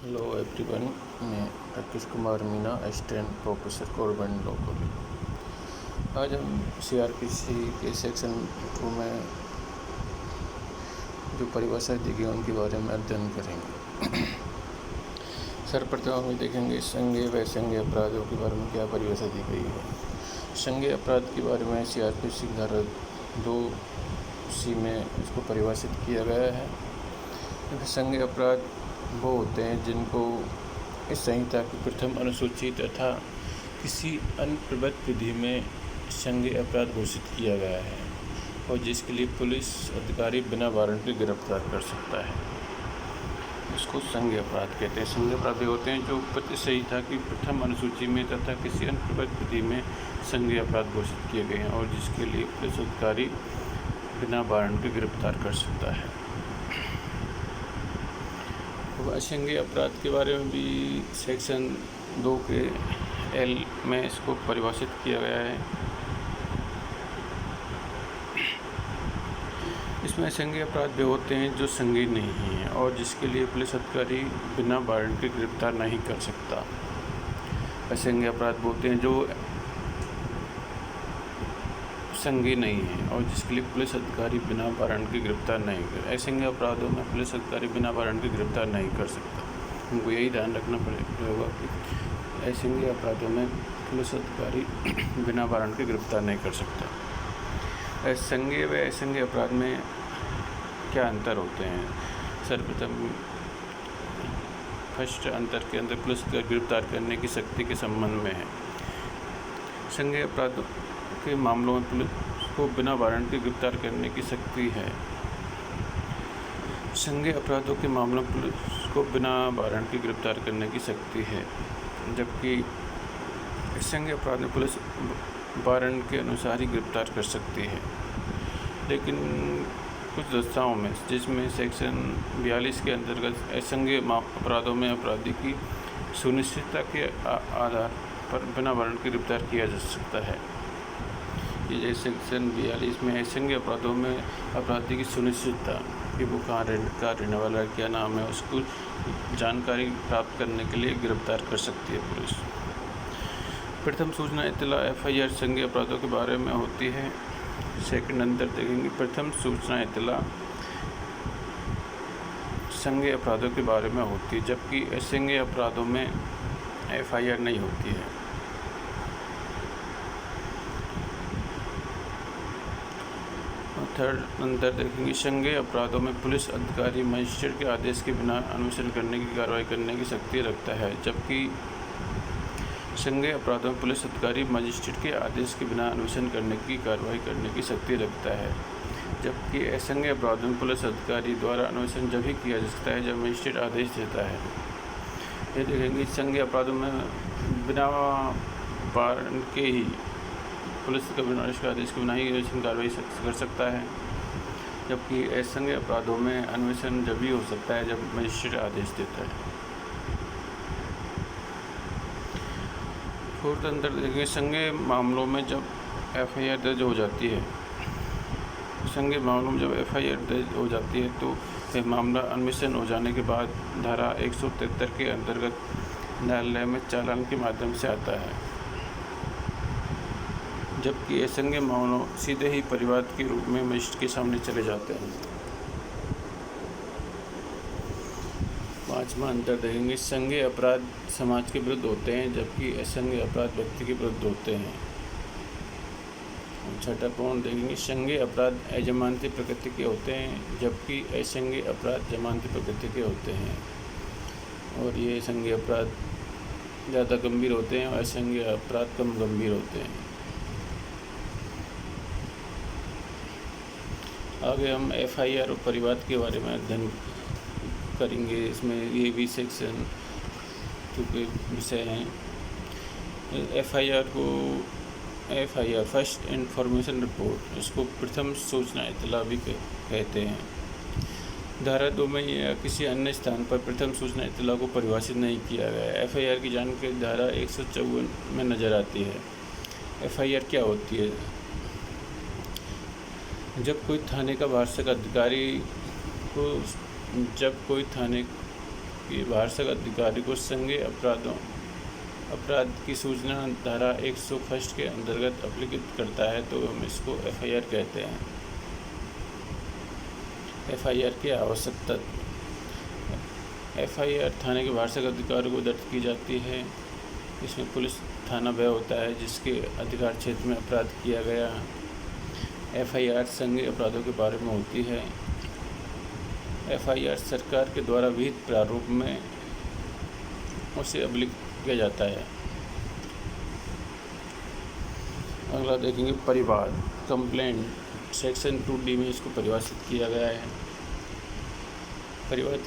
Hello everyone, मैं Rakesh Kumar Meena, assistant professor government law college. आज हम सीआरपीसी के सेक्शन 2 में जो परिभाषाएं दी गई उनके बारे में अध्ययन करेंगे। सर्वप्रथम हम देखेंगे संज्ञेय व असंज्ञेय अपराधों के बारे में क्या परिभाषा दी गई है। संज्ञेय अपराध के बारे में सीआरपीसी धारा 2C में इसको परिभाषित किया गया है। संज्ञेय अपराध वो होते हैं जिनको इस संहिता की प्रथम अनुसूची तथा किसी अन्य प्रबंध विधि में संज्ञेय अपराध घोषित किया गया है और जिसके लिए पुलिस अधिकारी बिना वारंट के गिरफ्तार कर सकता है, इसको संज्ञेय अपराध कहते हैं। संज्ञेय अपराध होते हैं जो प्रति संहिता की प्रथम अनुसूची में तथा किसी अन्य प्रबंध विधि में संज्ञेय अपराध घोषित किए गए हैं और जिसके लिए पुलिस अधिकारी बिना वारंट के गिरफ्तार कर सकता है। असंज्ञेय अपराध के बारे में भी सेक्शन 2 के L में इसको परिभाषित किया गया है। इसमें असंज्ञेय अपराध वे होते हैं जो संज्ञेय नहीं हैं और जिसके लिए पुलिस अधिकारी बिना वारंट के गिरफ्तार नहीं कर सकता। असंज्ञेय अपराध होते हैं जो संज्ञेय नहीं है और जिसके लिए पुलिस अधिकारी बिना वारंट के गिरफ्तार नहीं कर। असंज्ञेय अपराधों में पुलिस अधिकारी बिना वारंट के गिरफ्तार नहीं कर सकता। हमको यही ध्यान रखना पड़ेगा कि असंज्ञेय अपराधों में पुलिस अधिकारी बिना वारंट के गिरफ्तार नहीं कर सकता। संज्ञेय व असंज्ञेय अपराध में क्या अंतर होते हैं? सर्वप्रथम फर्स्ट अंतर के अंदर पुलिस को गिरफ्तार करने की शक्ति के संबंध में है। संज्ञेय अपराधों के मामलों में पुलिस को बिना वारंट के गिरफ्तार करने की शक्ति है। संज्ञेय अपराधों के मामलों में पुलिस को बिना वारंट के गिरफ्तार करने की शक्ति है, जबकि संज्ञेय अपराध में पुलिस वारंट के अनुसार ही गिरफ्तार कर सकती है। लेकिन कुछ दस्ताओं में, जिसमें सेक्शन 42 के अंतर्गत असंज्ञेय अपराधों में अपराधी की सुनिश्चितता के आधार पर बिना वारंट के गिरफ्तार किया जा सकता है। ये जैसे सेक्शन 42 में असंज्ञेय अपराधों में अपराधी की सुनिश्चितता कि वो कहाँ रहने वाला है, क्या नाम है, उसको जानकारी प्राप्त करने के लिए गिरफ्तार कर सकती है पुलिस। प्रथम सूचना इत्तला FIR संज्ञेय अपराधों के बारे में होती है। सेकंड अंतर देखेंगे, प्रथम सूचना इत्तला संज्ञेय अपराधों के बारे में होती है जबकि असंज्ञेय अपराधों में FIR नहीं होती है। थर्ड अंतर देखेंगे, संज्ञेय अपराधों में पुलिस अधिकारी मजिस्ट्रेट के आदेश के बिना अन्वेषण करने की कार्रवाई करने की शक्ति रखता है, जबकि संज्ञेय अपराधों में पुलिस अधिकारी मजिस्ट्रेट के आदेश के बिना अन्वेषण करने की कार्रवाई करने की शक्ति रखता है। जबकि असंज्ञेय अपराधों में पुलिस अधिकारी द्वारा अन्वेषण जब ही किया जा सकता है जब मजिस्ट्रेट आदेश देता है। ये देखेंगे, संज्ञेय अपराधों में बिना वारंट के ही पुलिस का बिना आदेश के बिना ही अन्वेषण कार्रवाई कर सकता है, जबकि असंज्ञेय अपराधों में अन्वेषण जब भी हो सकता है जब मजिस्ट्रेट आदेश देता है। फोर्थ अंतर देखेंगे, संज्ञेय मामलों में जब FIR दर्ज हो जाती है, संज्ञेय मामलों में जब FIR दर्ज हो जाती है तो यह मामला अन्वेषण हो जाने के बाद धारा 173 के अंतर्गत न्यायालय में चालान के माध्यम से आता है, जबकि असंज्ञेय मामलों सीधे ही परिवाद के रूप में मजिस्ट्रेट के सामने चले जाते हैं। पांचवा अंतर देखेंगे, संज्ञेय अपराध समाज के विरुद्ध होते हैं जबकि असंज्ञेय अपराध व्यक्ति के विरुद्ध होते हैं। छठा पॉइंट देखेंगे, संज्ञेय अपराध अजमानती प्रकृति के होते हैं जबकि असंज्ञेय अपराध जमानती प्रकृति के होते हैं और ये संज्ञेय अपराध ज़्यादा गंभीर होते हैं और असंज्ञेय अपराध कम गंभीर होते हैं। आगे हम FIR और परिवाद के बारे में अध्ययन करेंगे। इसमें ये भी सेक्शन 2 के विषय हैं। FIR फर्स्ट इंफॉर्मेशन रिपोर्ट, इसको प्रथम सूचना इत्तला भी कहते हैं। धारा 2 में या किसी अन्य स्थान पर प्रथम सूचना इत्तला को परिभाषित नहीं किया गया है। FIR की जानकारी धारा 154 में नज़र आती है। FIR क्या होती है? जब कोई थाने का वार्षिक अधिकारी को जब कोई थाने कि वार्षिक अधिकारी को संज्ञेय अपराध की सूचना धारा 101 के अंतर्गत अभिलिखित करता है तो हम इसको FIR कहते हैं। FIR की आवश्यकता। FIR थाने के वार्षिक अधिकारी को दर्ज की जाती है। इसमें पुलिस थाना वह होता है जिसके अधिकार क्षेत्र में अपराध किया गया। FIR संज्ञेय अपराधों के बारे में होती है। FIR सरकार के द्वारा विहित प्रारूप में उसे अभिलिखित किया जाता है। अगला देखेंगे परिवाद। कंप्लेंट सेक्शन 2D में इसको परिभाषित किया गया है। परिवाद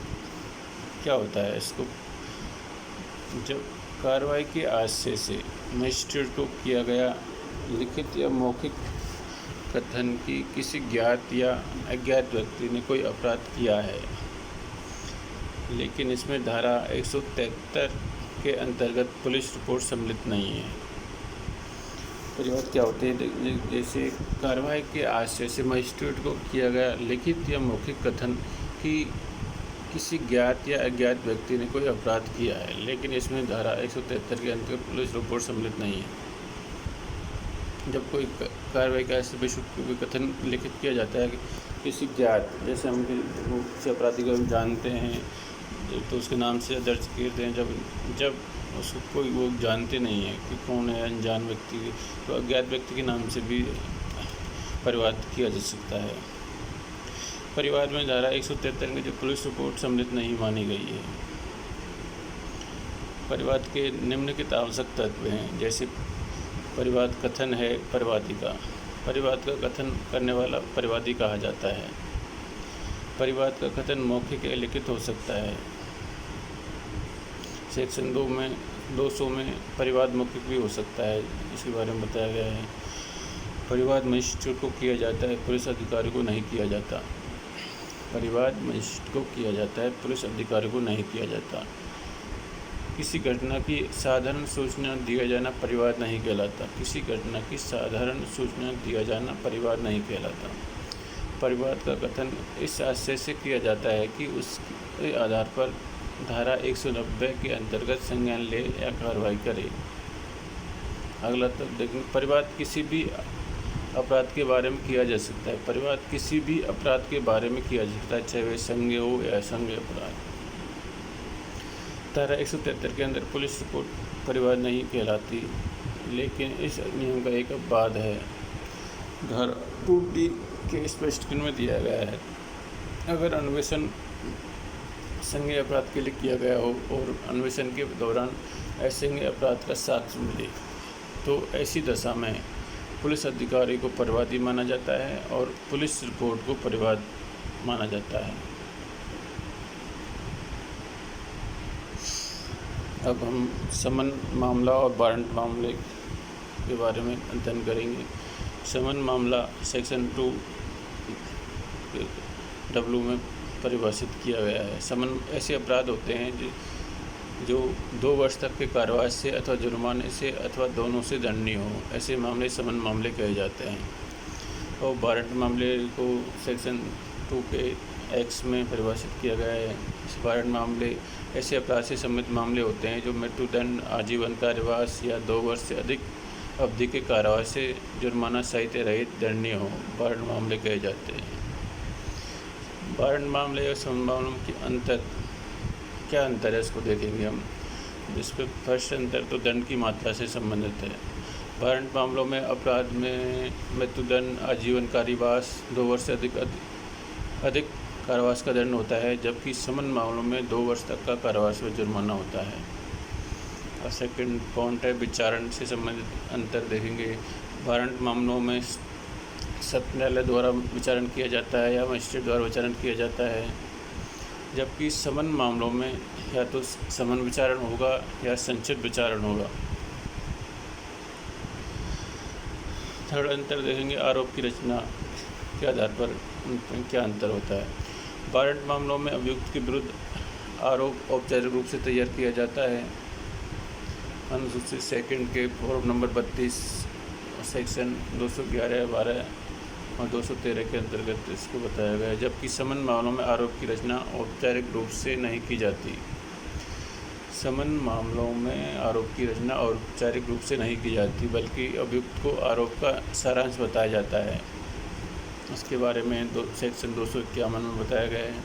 क्या होता है? इसको जब कार्रवाई के आशय से मजिस्ट्रेट को किया गया लिखित या मौखिक कथन की किसी ज्ञात या अज्ञात व्यक्ति ने कोई अपराध किया है, लेकिन इसमें धारा 173 के अंतर्गत पुलिस रिपोर्ट सम्मिलित नहीं है। परिवाद क्या होते हैं? जैसे कार्रवाई के आशय से मजिस्ट्रेट को किया गया लिखित या मौखिक कथन कि किसी ज्ञात या अज्ञात व्यक्ति ने कोई अपराध किया है, लेकिन इसमें धारा 173 के अंतर्गत पुलिस रिपोर्ट सम्मिलित नहीं है। जब कोई कार्रवाई का ऐसे कोई कथन लिखित किया जाता है कि किसी ज्ञात, जैसे हम किसी अपराधी को जानते हैं तो उसके नाम से दर्ज करते हैं, जब उसको कोई वो जानते नहीं है कि कौन है, अनजान व्यक्ति, तो अज्ञात व्यक्ति के नाम से भी परिवाद किया जा सकता है। परिवाद में धारा 173 में जो पुलिस रिपोर्ट सम्मिलित नहीं मानी गई है। परिवाद के निम्नलिखित आवश्यक तत्व हैं, जैसे परिवाद कथन है परिवादी का। परिवाद का कथन करने वाला परिवादी कहा जाता है। परिवाद का कथन मौखिक या लिखित हो सकता है। सेक्शन 200 में परिवाद मौखिक भी हो सकता है, इसके बारे में बताया गया है। परिवाद मजिस्ट्रेट को किया जाता है, पुलिस अधिकारी को नहीं किया जाता। परिवाद मजिस्ट्रेट को किया जाता है, पुलिस अधिकारी को नहीं किया जाता। किसी घटना की साधारण सूचना दिया जाना परिवाद नहीं कहलाता। किसी घटना की साधारण सूचना दिया जाना परिवाद नहीं कहलाता। परिवाद का कथन इस आशय से किया जाता है कि उसके आधार पर धारा 190 के अंतर्गत संज्ञान ले या कार्रवाई करे। अगला तक देखेंगे परिवाद किसी भी अपराध के बारे में किया जा सकता है। परिवाद किसी भी अपराध के बारे में किया जा सकता है, चाहे वह संज्ञेय हो या असंज्ञेय अपराध। धारा 173 के अंदर पुलिस रिपोर्ट परिवाद नहीं कहलाती, लेकिन इस नियम का एक अपवाद है। धारा 2D के स्पष्टीकरण में दिया गया है, अगर अन्वेषण संज्ञेय अपराध के लिए किया गया हो और अन्वेषण के दौरान असंज्ञेय अपराध का साक्ष्य मिले तो ऐसी दशा में पुलिस अधिकारी को परिवादी माना जाता है और पुलिस रिपोर्ट को परिवाद माना जाता है। अब हम समन मामला और वारंट मामले के बारे में अध्ययन करेंगे। समन मामला सेक्शन 2W में परिभाषित किया गया है। समन ऐसे अपराध होते हैं जो 2 वर्ष तक के कारावास से अथवा जुर्माने से अथवा दोनों से दंडनीय हो। ऐसे मामले समन मामले कहे जाते हैं। और वारंट मामले को सेक्शन 2 के X में परिभाषित किया गया है। इस वारंट मामले ऐसे अपराध से संबंधित मामले होते हैं जो मृत्युदंड, आजीवन कारावास या 2 वर्ष से अधिक अवधि के कारावास से जुर्माना सहित रहित दंडनीय हो, वारंट मामले कहे जाते हैं। वारंट मामले और समन मामलों की क्या अंतर है, इसको देखेंगे हम। जिस पर फर्स्ट अंतर तो दंड की मात्रा से संबंधित है। वारंट मामलों में अपराध में मृत्युदंड, आजीवन कारावास, 2 वर्ष से अधिक कारावास का दंड होता है, जबकि समन मामलों में 2 वर्ष तक का कारावास व जुर्माना होता है। और सेकंड पॉइंट है विचारण से संबंधित अंतर देखेंगे। वारंट मामलों में सत्र न्यायालय द्वारा विचारण किया जाता है या मजिस्ट्रेट द्वारा विचारण किया जाता है, जबकि समन मामलों में या तो समन विचारण होगा या संचित विचारण होगा। थर्ड अंतर देखेंगे आरोप की रचना के आधार पर उनमें क्या अंतर होता है। वारंट मामलों में अभियुक्त के विरुद्ध आरोप औपचारिक रूप से तैयार किया जाता है। अनुसूचित सेकंड के फॉर्म नंबर 32 सेक्शन 211, 12 और 213 के अंतर्गत इसको बताया गया है, जबकि समन मामलों में आरोप की रचना औपचारिक रूप से नहीं की जाती। समन मामलों में आरोप की रचना औपचारिक रूप से नहीं की जाती, बल्कि अभियुक्त को आरोप का सारांश बताया जाता है। इसके बारे में सेक्शन 251 में बताया गया है।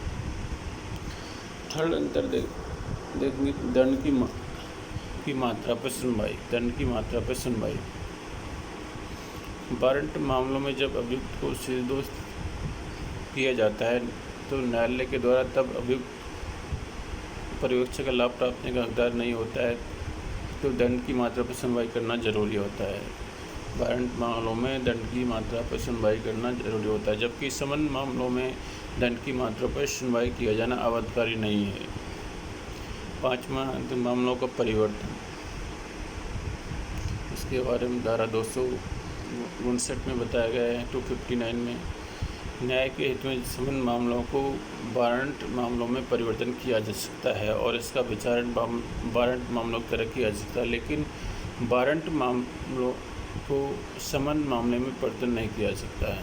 थर्ड अंतर देखेंगे दंड की मात्रा पर सुनवाई। दंड की मात्रा पर सुनवाई। वारंट मामलों में जब अभियुक्त को निर्दोष किया जाता है तो न्यायालय के द्वारा तब अभियुक्त पर्यवेक्षक का लाभ प्राप्त करने का हकदार नहीं होता है, तो दंड की मात्रा पर सुनवाई करना जरूरी होता है। वारंट मामलों में दंड की मात्रा पर सुनवाई करना जरूरी होता है, जबकि समन मामलों में दंड की मात्रा पर सुनवाई किया जाना आवश्यककारी नहीं है। पाँचवां, मामलों का परिवर्तन। इसके बारे में धारा 259 में बताया गया है 259 में न्याय के हित में समन मामलों को वारंट मामलों में परिवर्तन किया जा सकता है और इसका विचारण वारंट मामलों की तरह किया जा सकता है, लेकिन वारंट मामलों को समन मामले में परिवर्तन नहीं किया जा सकता है।